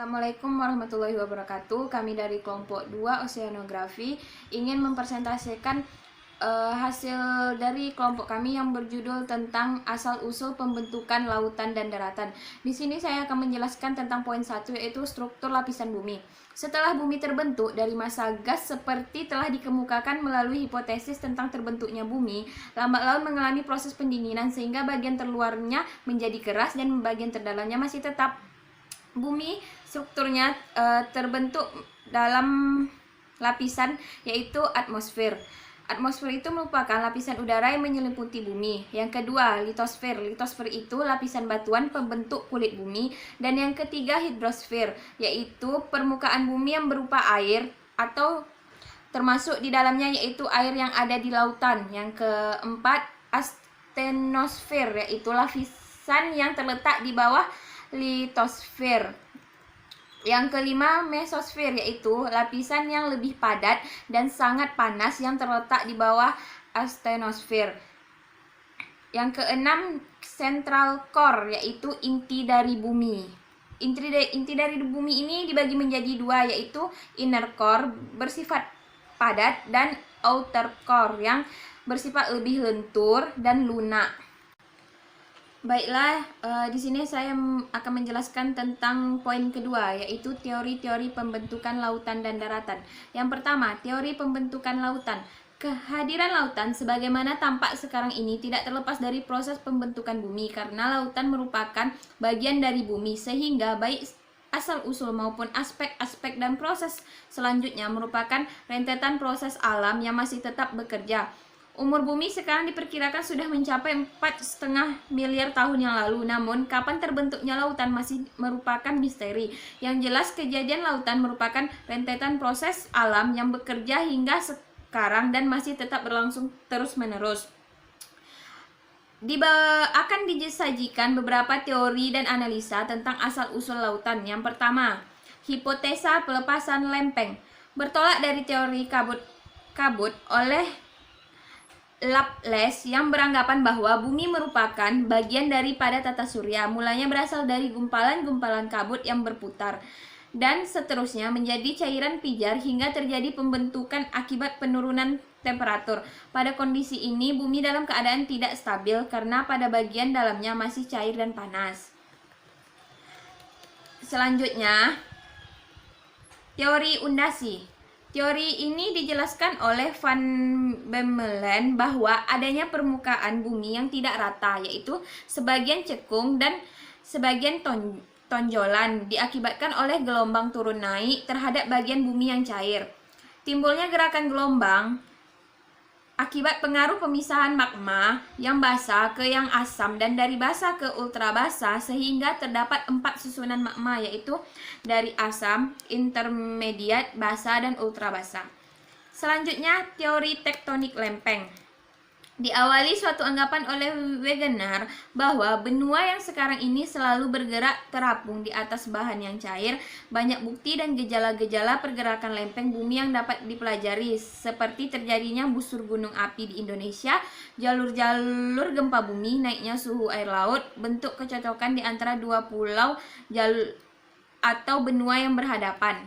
Assalamualaikum warahmatullahi wabarakatuh. Kami dari kelompok 2 Oceanografi ingin mempresentasikan hasil dari kelompok kami yang berjudul tentang asal-usul pembentukan lautan dan daratan. Di sini saya akan menjelaskan tentang poin 1, yaitu struktur lapisan bumi. Setelah bumi terbentuk dari masa gas seperti telah dikemukakan melalui hipotesis tentang terbentuknya bumi, lambat laun mengalami proses pendinginan sehingga bagian terluarnya menjadi keras dan bagian terdalamnya masih tetap. Bumi strukturnya terbentuk dalam lapisan, yaitu atmosfer. Atmosfer itu merupakan lapisan udara yang menyelimuti bumi. Yang kedua, litosfer. Litosfer itu lapisan batuan pembentuk kulit bumi. Dan yang ketiga, hidrosfer, yaitu permukaan bumi yang berupa air atau termasuk di dalamnya yaitu air yang ada di lautan. Yang keempat, astenosfer, yaitu lapisan yang terletak di bawah litosfer. Yang kelima, mesosfer, yaitu lapisan yang lebih padat dan sangat panas yang terletak di bawah astenosfer. Yang keenam, central core, yaitu inti dari bumi. Inti dari bumi ini dibagi menjadi dua, yaitu inner core bersifat padat dan outer core yang bersifat lebih lentur dan lunak. Baiklah, di sini saya akan menjelaskan tentang poin kedua, yaitu teori-teori pembentukan lautan dan daratan. Yang pertama, teori pembentukan lautan. Kehadiran lautan sebagaimana tampak sekarang ini tidak terlepas dari proses pembentukan bumi, karena lautan merupakan bagian dari bumi, sehingga baik asal-usul maupun aspek-aspek dan proses selanjutnya merupakan rentetan proses alam yang masih tetap bekerja. Umur bumi sekarang diperkirakan sudah mencapai 4,5 miliar tahun yang lalu. Namun, kapan terbentuknya lautan masih merupakan misteri. Yang jelas, kejadian lautan merupakan rentetan proses alam yang bekerja hingga sekarang dan masih tetap berlangsung terus-menerus. Akan disajikan beberapa teori dan analisa tentang asal-usul lautan. Yang pertama, hipotesa pelepasan lempeng. Bertolak dari teori kabut oleh Laplace yang beranggapan bahwa bumi merupakan bagian daripada tata surya, mulanya berasal dari gumpalan-gumpalan kabut yang berputar dan seterusnya menjadi cairan pijar hingga terjadi pembentukan akibat penurunan temperatur. Pada kondisi ini bumi dalam keadaan tidak stabil karena pada bagian dalamnya masih cair dan panas. Selanjutnya, teori undasi. Teori ini dijelaskan oleh Van Bemmelen bahwa adanya permukaan bumi yang tidak rata, yaitu sebagian cekung dan sebagian tonjolan diakibatkan oleh gelombang turun naik terhadap bagian bumi yang cair. Timbulnya gerakan gelombang akibat pengaruh pemisahan magma yang basah ke yang asam dan dari basah ke ultra basah, sehingga terdapat 4 susunan magma, yaitu dari asam, intermediate, basah, dan ultra basah. Selanjutnya, teori tektonik lempeng. Diawali suatu anggapan oleh Wegener bahwa benua yang sekarang ini selalu bergerak terapung di atas bahan yang cair. Banyak bukti dan gejala-gejala pergerakan lempeng bumi yang dapat dipelajari, seperti terjadinya busur gunung api di Indonesia, jalur-jalur gempa bumi, naiknya suhu air laut, bentuk kecocokan di antara dua pulau atau benua yang berhadapan.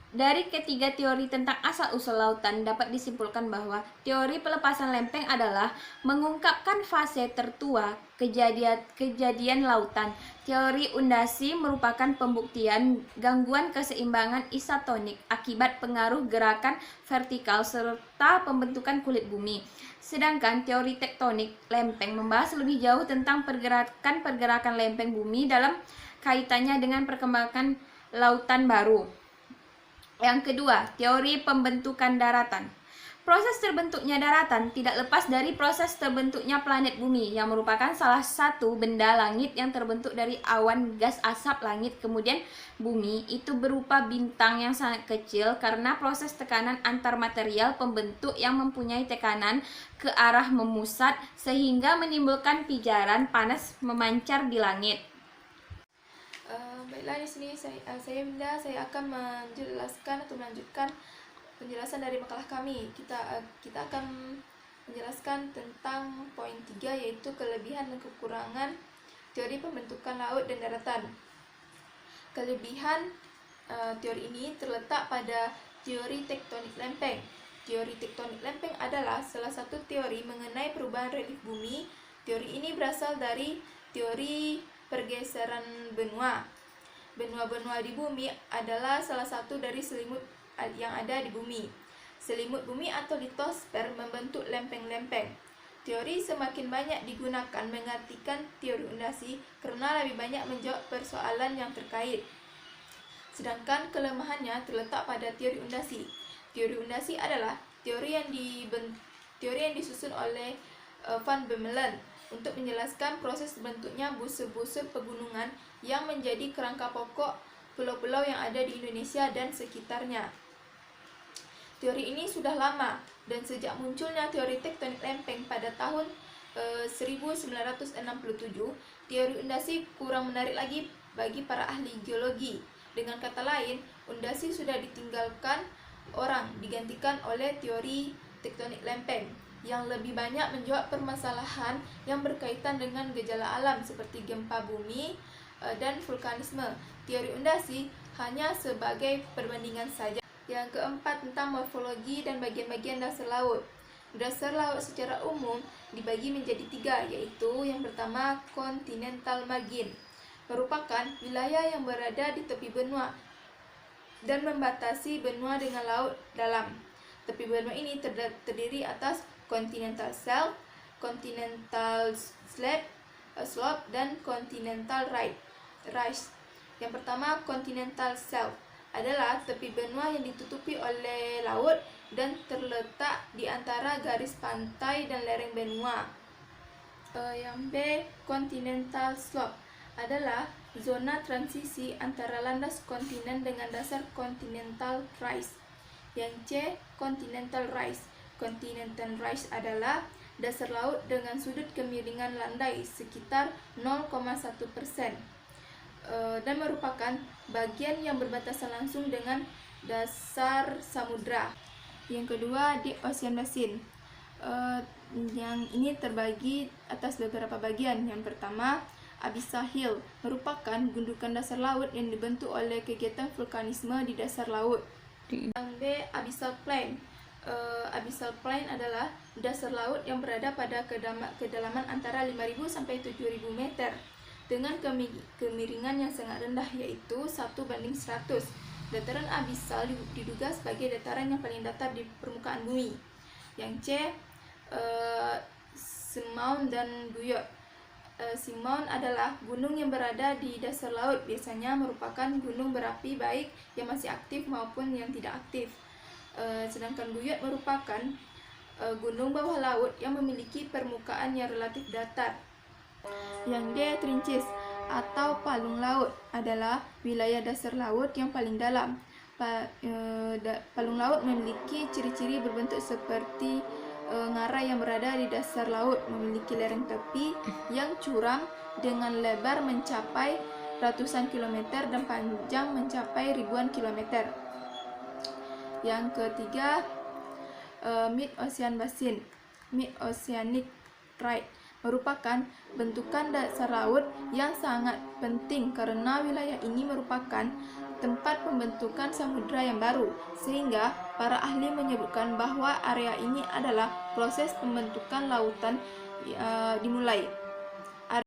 Dari ketiga teori tentang asal-usul lautan dapat disimpulkan bahwa teori pelepasan lempeng adalah mengungkapkan fase tertua kejadian lautan. Teori undasi merupakan pembuktian gangguan keseimbangan isotonik akibat pengaruh gerakan vertikal serta pembentukan kulit bumi. Sedangkan teori tektonik lempeng membahas lebih jauh tentang pergerakan lempeng bumi dalam kaitannya dengan perkembangan lautan baru. Yang kedua, teori pembentukan daratan. Proses terbentuknya daratan tidak lepas dari proses terbentuknya planet bumi, yang merupakan salah satu benda langit yang terbentuk dari awan gas asap langit. Kemudian bumi itu berupa bintang yang sangat kecil karena proses tekanan antar material pembentuk yang mempunyai tekanan ke arah memusat sehingga menimbulkan pijaran panas memancar di langit. Baiklah, di sini saya akan melanjutkan penjelasan dari makalah kami. Kita akan menjelaskan tentang poin 3, yaitu kelebihan dan kekurangan teori pembentukan laut dan daratan. Kelebihan teori ini terletak pada teori tektonik lempeng. Teori tektonik lempeng adalah salah satu teori mengenai perubahan relief bumi. Teori ini berasal dari teori pergeseran benua. Benua-benua di bumi adalah salah satu dari selimut yang ada di bumi. Selimut bumi atau litosfer membentuk lempeng-lempeng. Teori semakin banyak digunakan mengartikan teori undasi karena lebih banyak menjawab persoalan yang terkait. Sedangkan kelemahannya terletak pada teori undasi. Teori undasi adalah teori yang disusun oleh Van Bemmelen untuk menjelaskan proses terbentuknya busur-busur pegunungan yang menjadi kerangka pokok pulau-pulau yang ada di Indonesia dan sekitarnya. Teori ini sudah lama, dan sejak munculnya teori tektonik lempeng pada tahun 1967, teori undasi kurang menarik lagi bagi para ahli geologi. Dengan kata lain, undasi sudah ditinggalkan orang, digantikan oleh teori tektonik lempeng yang lebih banyak menjawab permasalahan yang berkaitan dengan gejala alam seperti gempa bumi dan vulkanisme. Teori undasi hanya sebagai perbandingan saja. Yang keempat, tentang morfologi dan bagian-bagian dasar laut. Dasar laut secara umum dibagi menjadi 3, yaitu yang pertama continental margin, merupakan wilayah yang berada di tepi benua dan membatasi benua dengan laut dalam. Tepi benua ini terdiri atas continental shelf, continental slope, dan continental rise. Yang pertama, continental shelf adalah tepi benua yang ditutupi oleh laut dan terletak di antara garis pantai dan lereng benua. Yang B, continental slope adalah zona transisi antara landas kontinen dengan dasar continental rise. Yang C, continental rise. Continental rise adalah dasar laut dengan sudut kemiringan landai sekitar 0,1%. Dan merupakan bagian yang berbatasan langsung dengan dasar samudra. Yang kedua, Deep Ocean Basin. Yang ini terbagi atas beberapa bagian. Yang pertama, Abyssal Hill, merupakan gundukan dasar laut yang dibentuk oleh kegiatan vulkanisme di dasar laut. Yang B, Abyssal Plain. Abyssal Plain adalah dasar laut yang berada pada kedalaman antara 5.000 sampai 7.000 meter. Dengan kemiringan yang sangat rendah, yaitu 1:100. Dataran abyssal diduga sebagai dataran yang paling datar di permukaan bumi. Yang C, Seamounts dan Guyot. Seamounts adalah gunung yang berada di dasar laut, biasanya merupakan gunung berapi baik yang masih aktif maupun yang tidak aktif. Sedangkan Guyot merupakan gunung bawah laut yang memiliki permukaan yang relatif datar. Yang D, Trenches atau palung laut adalah wilayah dasar laut yang paling dalam. Palung laut memiliki ciri-ciri berbentuk seperti ngarai yang berada di dasar laut, memiliki lereng tepi yang curam dengan lebar mencapai ratusan kilometer dan panjang mencapai ribuan kilometer. Yang ketiga, Mid-Ocean Basin, Mid-Oceanic Ridge, merupakan bentukan dasar laut yang sangat penting karena wilayah ini merupakan tempat pembentukan samudra yang baru, sehingga para ahli menyebutkan bahwa area ini adalah proses pembentukan lautan dimulai.